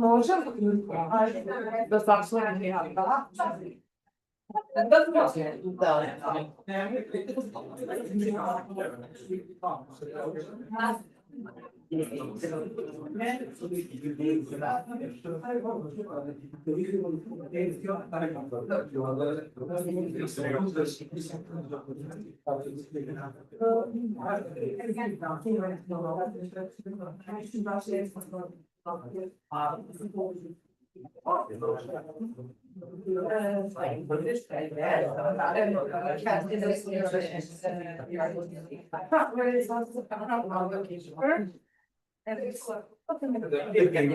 Može da sačuvam ja, da?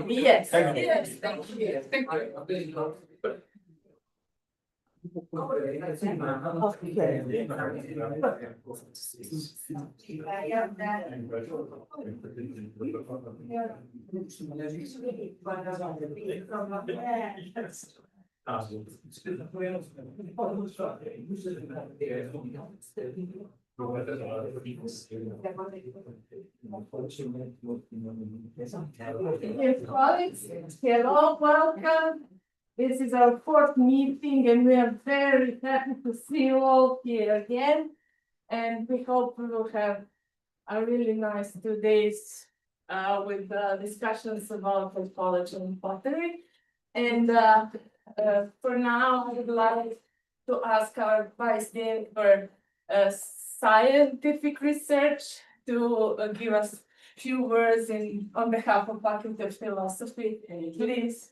Yes, yes, thank you. Dear colleagues, hello, welcome. This is our fourth meeting and we are very happy to see you all here again. And we hope we will have a really nice 2 days with discussions about anthropology and pottery. And for now, I would like to ask our Vice Dean for scientific research to give us few words on behalf of Faculty of Philosophy. Please.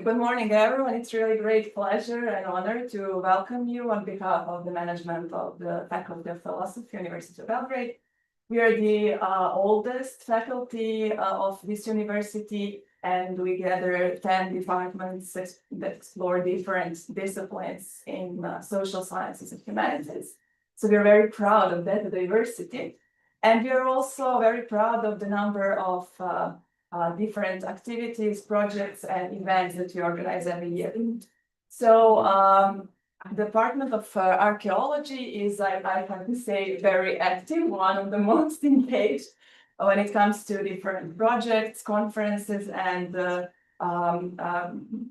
Good morning, everyone. It's really a great pleasure and honor to welcome you on behalf of the management of the Faculty of Philosophy, University of Belgrade. We are the oldest faculty of this university, and we gather 10 departments that explore different disciplines in social sciences and humanities. So we're very proud of that diversity. And we are also very proud of the number of different activities, projects, and events that we organize every year. So the Department of Archaeology is, I have to say, very active, one of the most engaged when it comes to different projects, conferences, and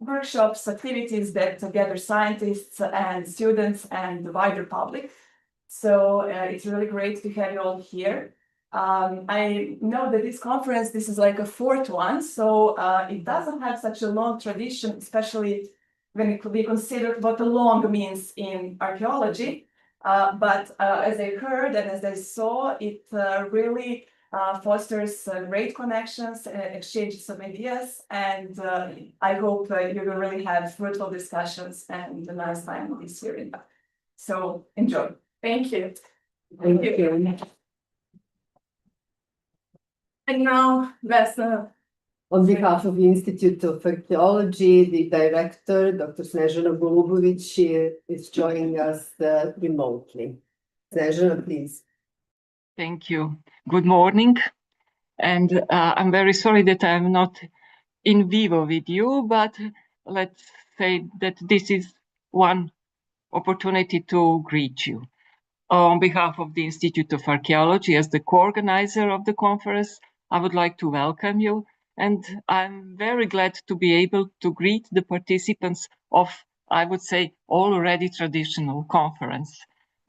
workshops, activities that gather scientists and students and the wider public. So it's really great to have you all here. I know that this is like a fourth one, so it doesn't have such a long tradition, especially when it could be considered what the long means in archaeology. But as I heard and as I saw, it really fosters great connections and exchanges of ideas. And I hope you will really have fruitful discussions and a nice time this year. So enjoy. Thank you. Thank you. And now, Vesna. On behalf of the Institute of Archaeology, the director, Dr. Snežana Golubović, is joining us remotely. Snežana, please. Thank you. Good morning. And I'm very sorry that I'm not in vivo with you, but let's say that this is one opportunity to greet you. On behalf of the Institute of Archaeology, as the co-organizer of the conference, I would like to welcome you. And I'm very glad to be able to greet the participants of, I would say, already traditional conference.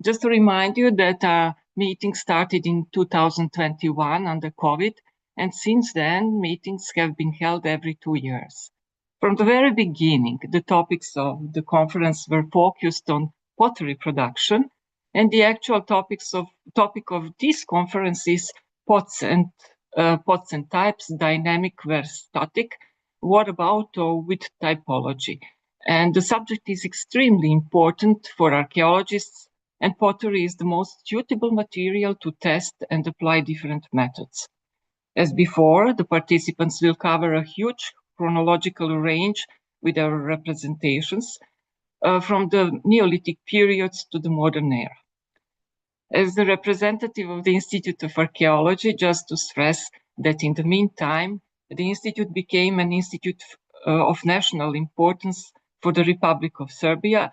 Just to remind you that our meeting started in 2021 under COVID, and since then, meetings have been held every 2 years. From the very beginning, the topics of the conference were focused on pottery production, and the actual topic of this conference is pots and types, dynamic versus static. What about or with typology? And the subject is extremely important for archaeologists, and pottery is the most suitable material to test and apply different methods. As before, the participants will cover a huge chronological range with our representations from the Neolithic periods to the modern era. As the representative of the Institute of Archaeology, just to stress that in the meantime, the Institute became an institute of national importance for the Republic of Serbia,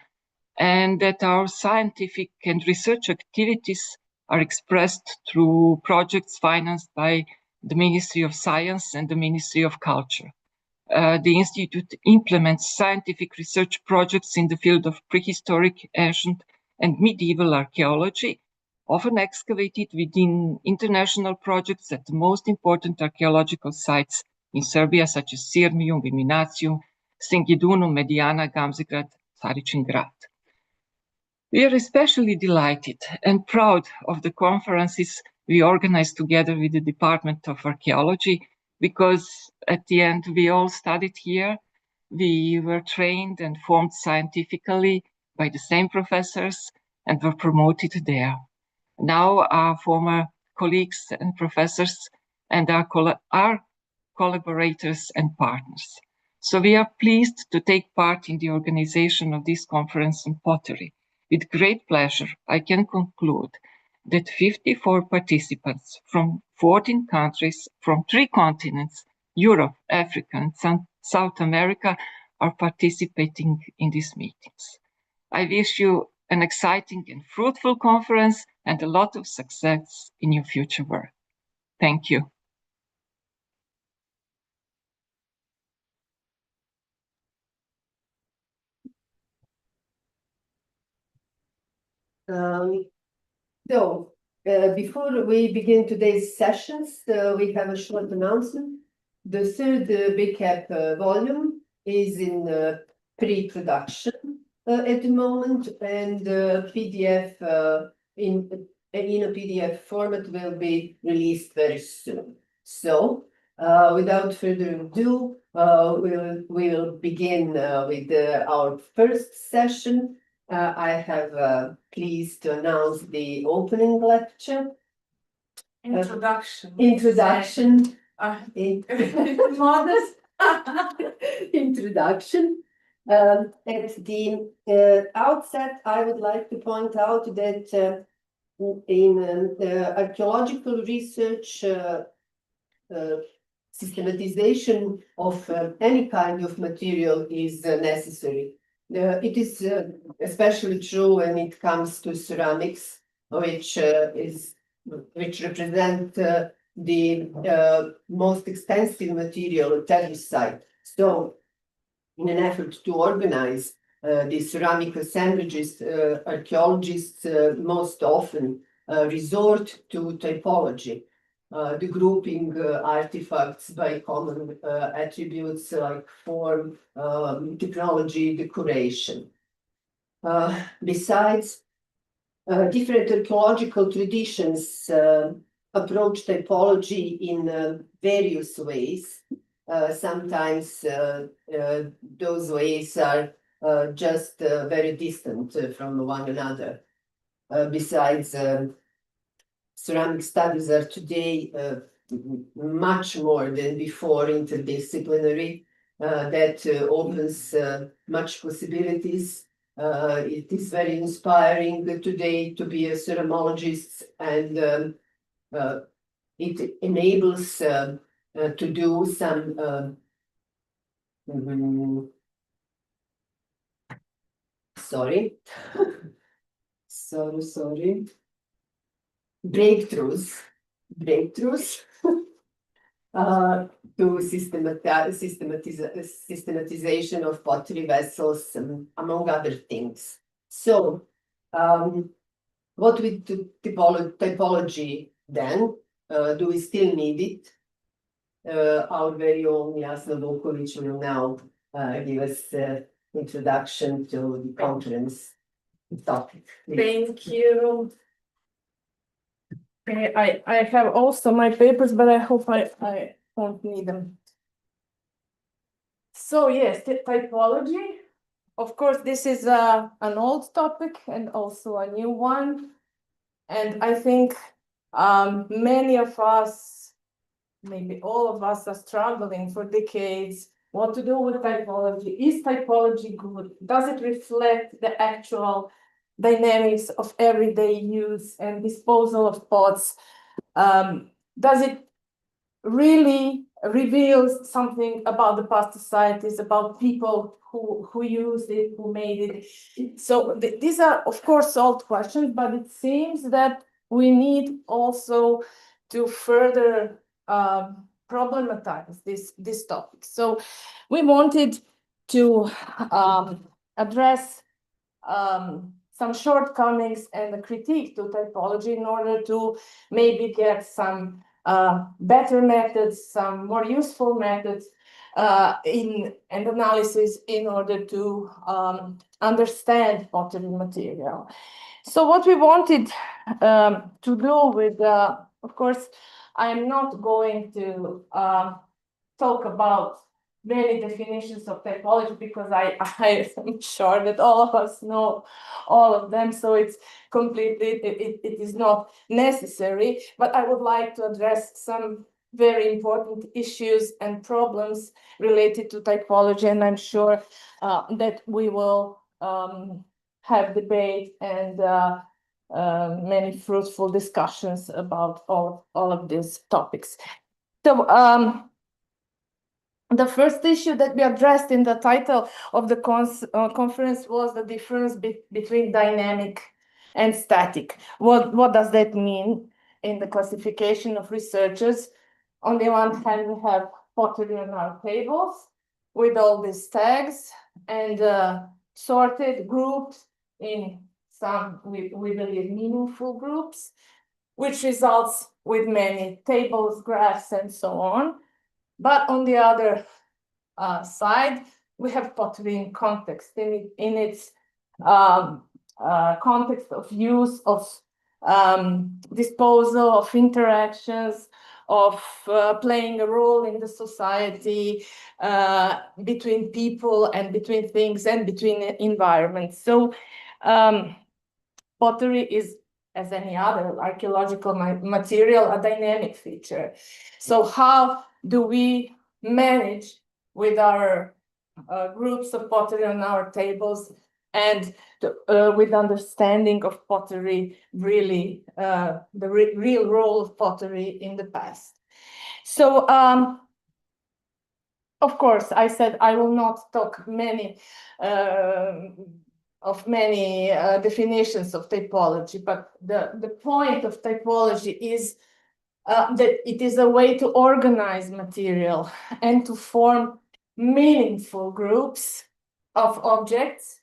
and that our scientific and research activities are expressed through projects financed by the Ministry of Science and the Ministry of Culture. the Institute implements scientific research projects in the field of prehistoric, ancient, and medieval archaeology, often excavated within international projects at the most important archaeological sites in Serbia, such as Sirmium, Viminacium, Singidunum, Mediana, Gamzigrad, Saricin Grad. We are especially delighted and proud of the conferences we organized together with the Department of Archaeology, because at the end we all studied here. We were trained and formed scientifically by the same professors and were promoted there. Now our former colleagues and professors and our collaborators and partners. So we are pleased to take part in the organization of this conference on pottery. With great pleasure, I can conclude that 54 participants from 14 countries from 3 continents, Europe, Africa, and South America, are participating in these meetings. I wish you an exciting and fruitful conference and a lot of success in your future work. Thank you. Before we begin today's sessions, we have a short announcement. The third BCAP volume is in pre-production at the moment, and PDF in a PDF format will be released very soon. So, without further ado, we will begin with our first session. I have pleased to announce the opening lecture. Introduction. Introduction. Modest. Introduction. At the outset, I would like to point out that in archaeological research, systematization of any kind of material is necessary. It is especially true when it comes to ceramics, which represent the most extensive material telluride. So, in an effort to organize the ceramic assemblages, archaeologists most often resort to typology, the grouping artifacts by common attributes like form, technology, decoration. Besides, different archaeological traditions approach typology in various ways. Sometimes those ways are just very distant from one another. Besides, ceramic studies are today much more than before interdisciplinary. That opens much possibilities. It is very inspiring today to be a ceramologist, and it enables to do some breakthroughs to systematization of pottery vessels, among other things. So, what with typology then? Do we still need it? Our very own Jasna Vukovic will now give us introduction to the conference topic. Thank you. I have also my papers, but I hope I won't need them. So yes, the typology. Of course, this is an old topic and also a new one. And I think many of us, maybe all of us, are struggling for decades what to do with typology. Is typology good? Does it reflect the actual dynamics of everyday use and disposal of pots? Does it really reveal something about the past societies, about people who used it, who made it? So these are, of course, old questions, but it seems that we need also to further problematize this topic. So we wanted to address some shortcomings and a critique to typology in order to maybe get some better methods, some more useful methods in and analysis in order to understand pottery material. So what we wanted to do with, of course, I'm not going to talk about many definitions of typology because I am sure that all of us know all of them, so it's completely, it is not necessary, but I would like to address some very important issues and problems related to typology, and I'm sure that we will have debate and many fruitful discussions about all of these topics. So the first issue that we addressed in the title of the conference was the difference between dynamic and static. What does that mean in the classification of researchers? On the one hand, we have pottery on our tables with all these tags and sorted, grouped in some, we believe, meaningful groups, which results with many tables, graphs, and so on. But on the other side, we have pottery in context, in its context of use, of disposal, of interactions, of playing a role in the society, between people and between things and between environments. So pottery is, as any other archaeological material, a dynamic feature. So how do we manage with our groups of pottery on our tables and with understanding of pottery, really the real role of pottery in the past? So of course, I said I will not talk many definitions of typology, but the point of typology is that it is a way to organize material and to form meaningful groups of objects.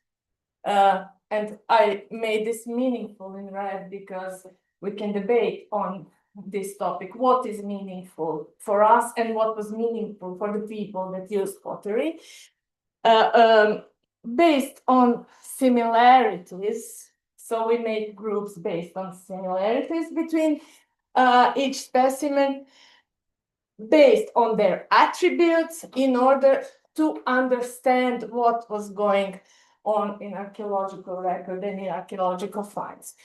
And I made this meaningful in red because we can debate on this topic. What is meaningful for us and what was meaningful for the people that used pottery? Based on similarities. So we made groups based on similarities between each specimen, based on their attributes, in order to understand what was going on in archaeological record and in archaeological finds.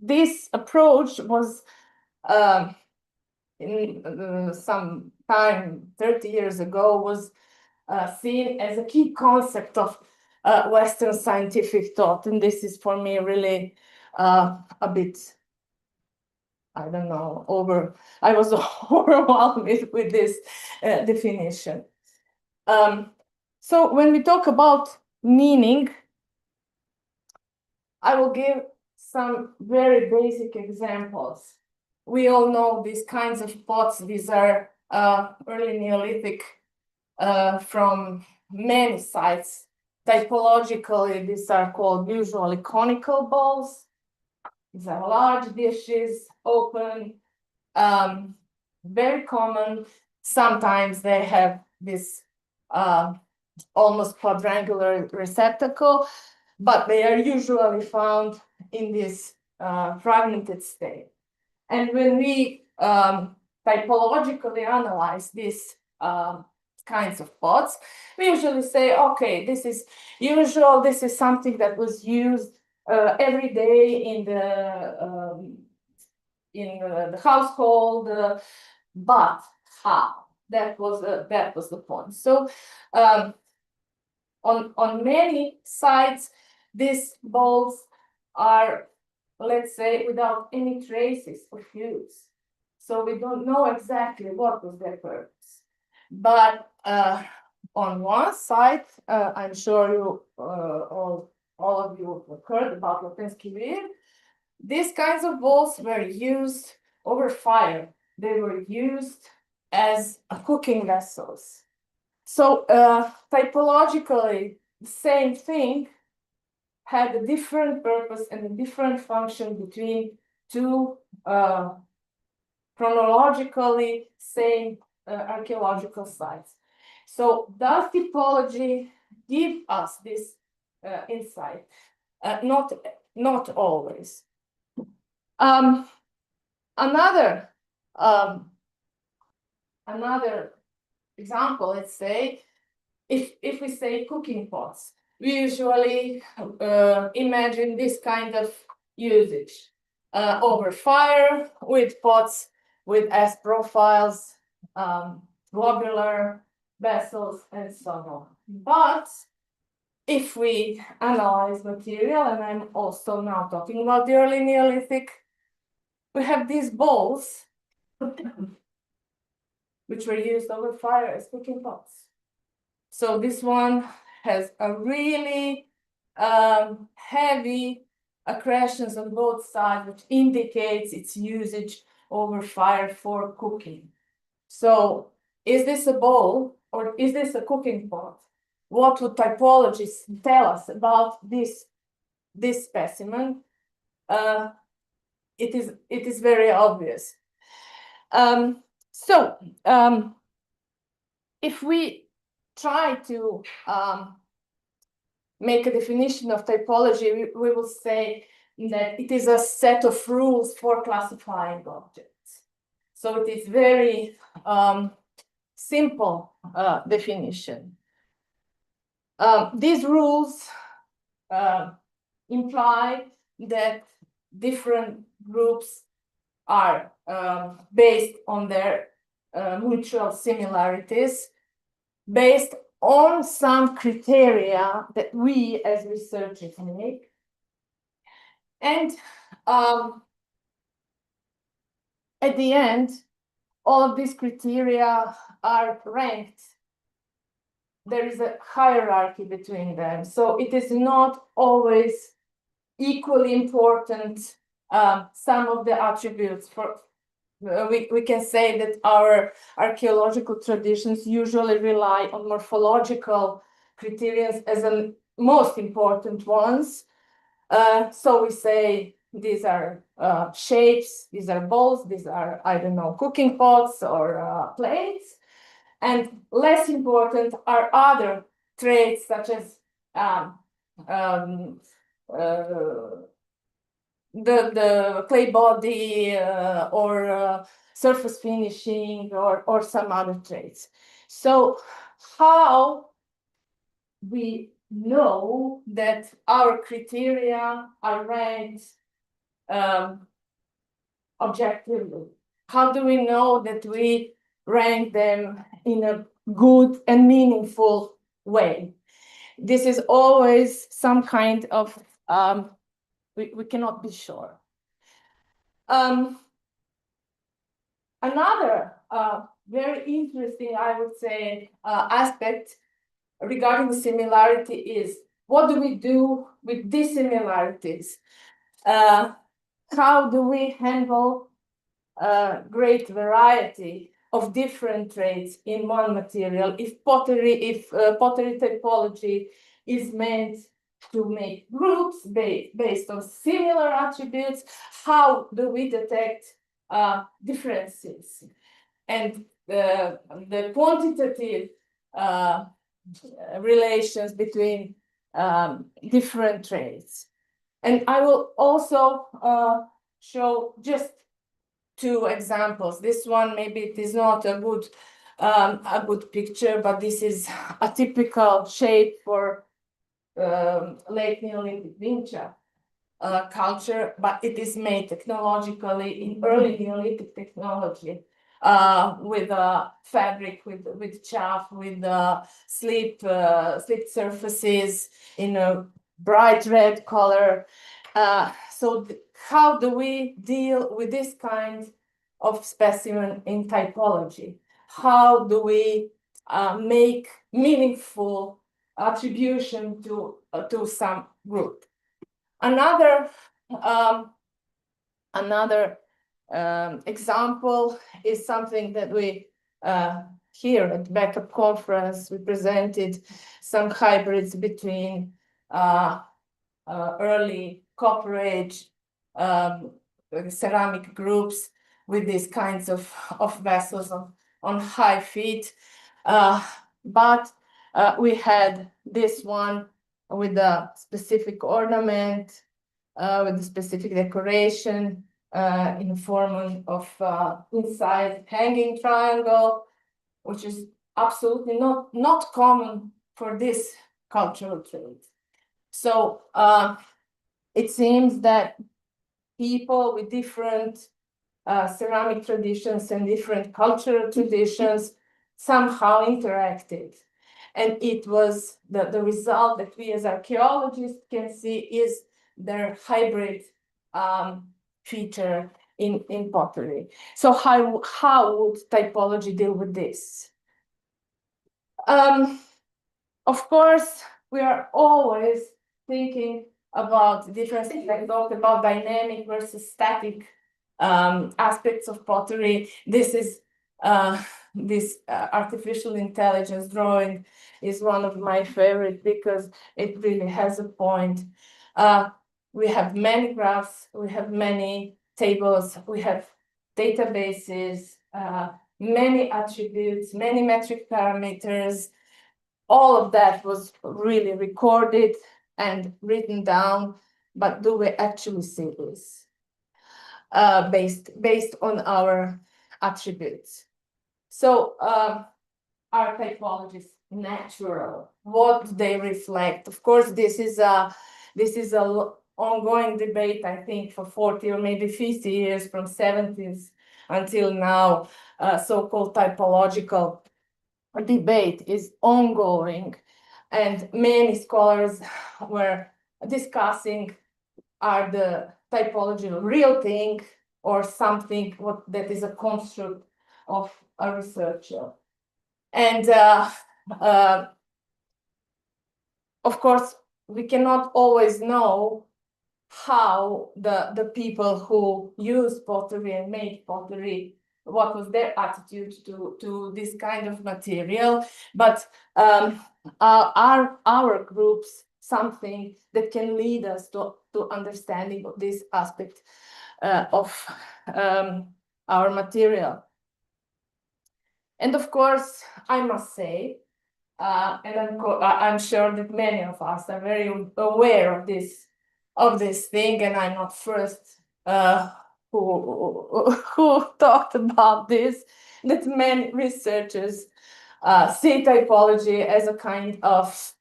This approach was in some time, 30 years ago, was seen as a key concept of Western scientific thought. And this is for me really a bit, I don't know, I was overwhelmed with this definition. So when we talk about meaning, I will give some very basic examples. We all know these kinds of pots. These are early Neolithic from many sites. Typologically, these are called usually conical bowls. These are large dishes, open, very common. Sometimes they have this almost quadrangular receptacle, but they are usually found in this fragmented state. And when we typologically analyze these kinds of pots, we usually say, okay, this is usual, this is something that was used every day in the household, but how? That was the point. So on many sites, these bowls are, let's say, without any traces of use. So we don't know exactly what was their purpose. But on one side, I'm sure you all of you have heard about Latensky Vir. These kinds of bowls were used over fire they were used as cooking vessels. So typologically, the same thing had a different purpose and a different function between two chronologically same archaeological sites. So does typology give us this insight? Not always. Another example, let's say, if we say cooking pots, we usually imagine this kind of usage over fire with pots with S profiles, globular vessels, and so on. But if we analyze material, and I'm also now talking about the early Neolithic, we have these bowls which were used over fire as cooking pots. So this one has a really heavy accretions on both sides, which indicates its usage over fire for cooking. So is this a bowl or is this a cooking pot? What would typologists tell us about this specimen? It is very obvious. If we try to make a definition of typology, we will say that it is a set of rules for classifying objects. So it is very simple definition. These rules imply that different groups are based on their mutual similarities, based on some criteria that we as researchers make. And at the end, all of these criteria are ranked. There is a hierarchy between them. So it is not always equally important. Some of the attributes we can say that our archaeological traditions usually rely on morphological criteria as the most important ones. So we say these are shapes, these are bowls, these are, I don't know, cooking pots or plates. And less important are other traits such as the clay body or surface finishing or some other traits. So how we know that our criteria are ranked objectively? How do we know that we rank them in a good and meaningful way? This is always some kind of we cannot be sure. Another very interesting, I would say, aspect regarding the similarity is what do we do with dissimilarities? How do we handle great variety of different traits in one material? If pottery typology is meant to make groups based on similar attributes, how do we detect differences? And the quantitative relations between different traits. And I will also show just two examples. This one, maybe it is not a good picture, but this is a typical shape for late Neolithic Vinca culture, but it is made technologically in early Neolithic technology with fabric, with chaff, with slip surfaces in a bright red color. So how do we deal with this kind of specimen in typology? How do we make meaningful attribution to some group? Another example is something that we here at Backup Conference, we presented some hybrids between early Copper Age ceramic groups with these kinds of vessels on high feet. But we had this one with a specific ornament, with a specific decoration in form of inside hanging triangle, which is absolutely not common for this cultural trait. So it seems that people with different ceramic traditions and different cultural traditions somehow interacted. And it was the result that we as archaeologists can see is their hybrid feature in pottery. So how would typology deal with this? Of course, we are always thinking about different things. I talked about dynamic versus static aspects of pottery. This is this artificial intelligence drawing is one of my favorite because it really has a point. We have many graphs, we have many tables, we have databases, many attributes, many metric parameters. All of that was really recorded and written down, but do we actually see this based on our attributes? So are typologies natural? What do they reflect? Of course, this is a ongoing debate, I think, for 40 or maybe 50 years, from 70s until now. So-called typological debate is ongoing, and many scholars were discussing, are the typology a real thing or something that is a construct of a researcher? And of course, we cannot always know how the people who use pottery and make pottery, what was their attitude to this kind of material, but are our groups something that can lead us to understanding of this aspect of our material? And of course, I must say, and I'm sure that many of us are very aware of this thing, and I'm not first who talked about this, that many researchers see typology as a kind of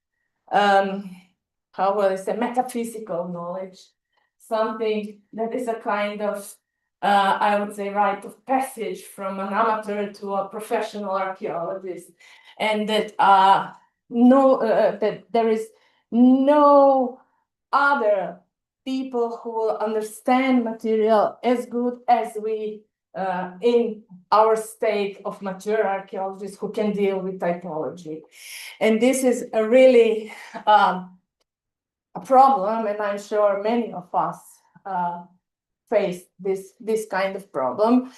how will I say, metaphysical knowledge, something that is a kind of I would say rite of passage from an amateur to a professional archaeologist, and that that there is no other people who will understand material as good as we in our state of mature archaeologists who can deal with typology. And this is a really a problem, and I'm sure many of us face this kind of problem.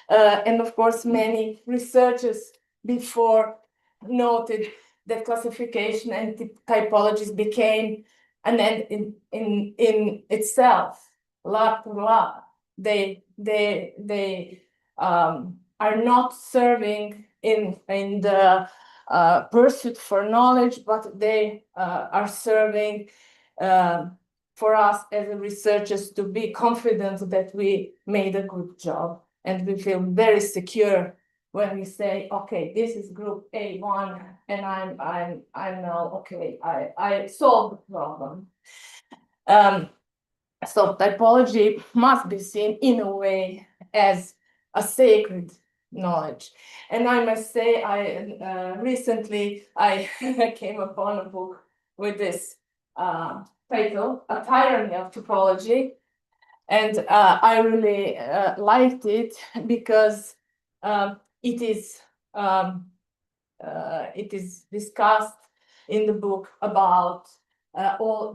And of course, many researchers before noted that classification and typologies became an end in itself. They are not serving in the pursuit for knowledge, but they are serving for us as researchers to be confident that we made a good job, and we feel very secure when we say, okay, this is group A1, and I'm now okay, I solved the problem. So typology must be seen in a way as a sacred knowledge. And I must say, recently I came upon a book with this title, A Tyranny of Typology. And I really liked it because it is discussed in the book about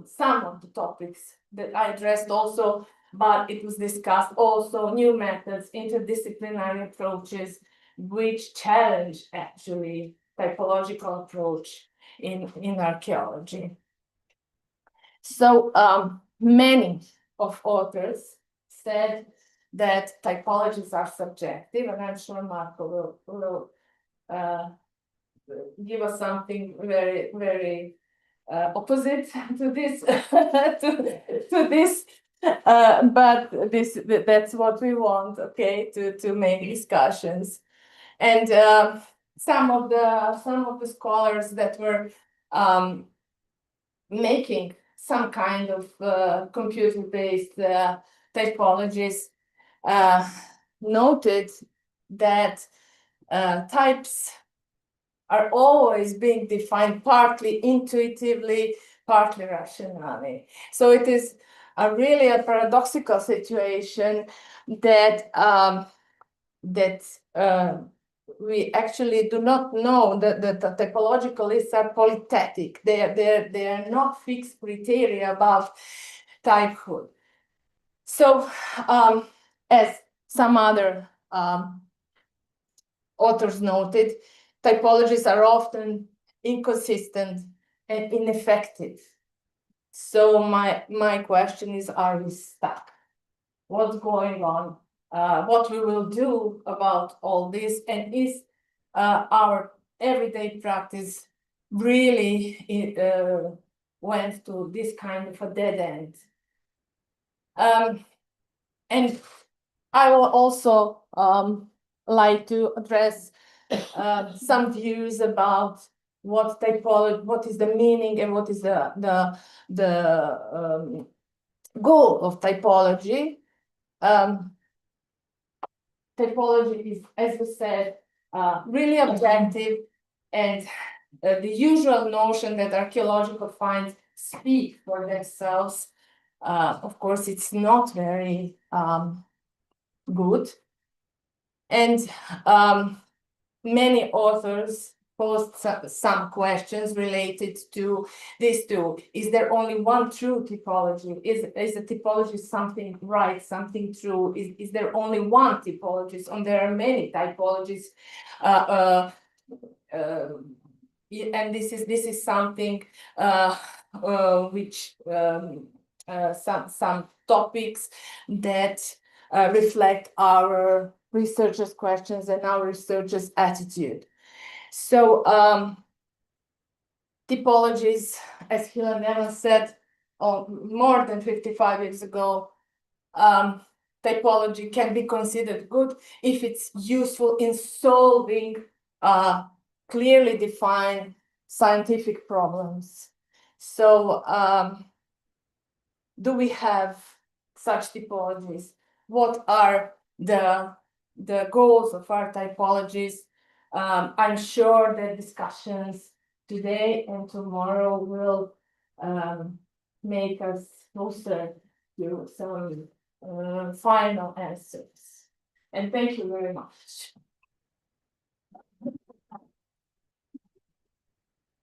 some of the topics that I addressed also but it was discussed also new methods, interdisciplinary approaches, which challenge actually typological approach in archaeology. So many of authors said that typologies are subjective, and I'm sure Marco will give us something very, very opposite to this, to this. But that's what we want, okay, to make discussions. And some of the scholars that were making some kind of computer-based typologies noted that types are always being defined partly intuitively, partly rationally. So it is really a paradoxical situation that we actually do not know that the typological lists are polythetic. They are not fixed criteria about typehood. So as some other authors noted, typologies are often inconsistent and ineffective. So my question is, are we stuck? What's going on? What we will do about all this, and is our everyday practice really went to this kind of a dead end? And I will also like to address some views about what typology, what is the meaning, and what is the goal of typology. Typology is, as we said, really objective, and the usual notion that archaeological finds speak for themselves. Of course, it's not very good. And many authors posed some questions related to this too. Is there only one true typology? Is the typology something right, something true? Is there only one typologist? And there are many typologies. And this is something which some topics that reflect our researchers' questions and our researchers' attitude. So typologies, as Helen Evans said, more than 55 years ago, typology can be considered good if it's useful in solving clearly defined scientific problems. So do we have such typologies? What are the goals of our typologies? I'm sure that discussions today and tomorrow will make us closer to some final answers. And thank you very much.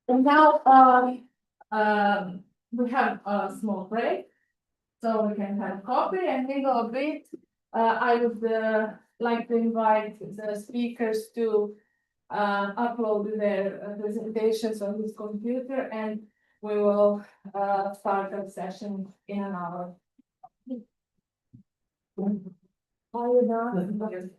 And now we have a small break, so we can have coffee and mingle a bit. I would like to invite the speakers to upload their presentations on this computer, and we will start the session in an hour. Are you done?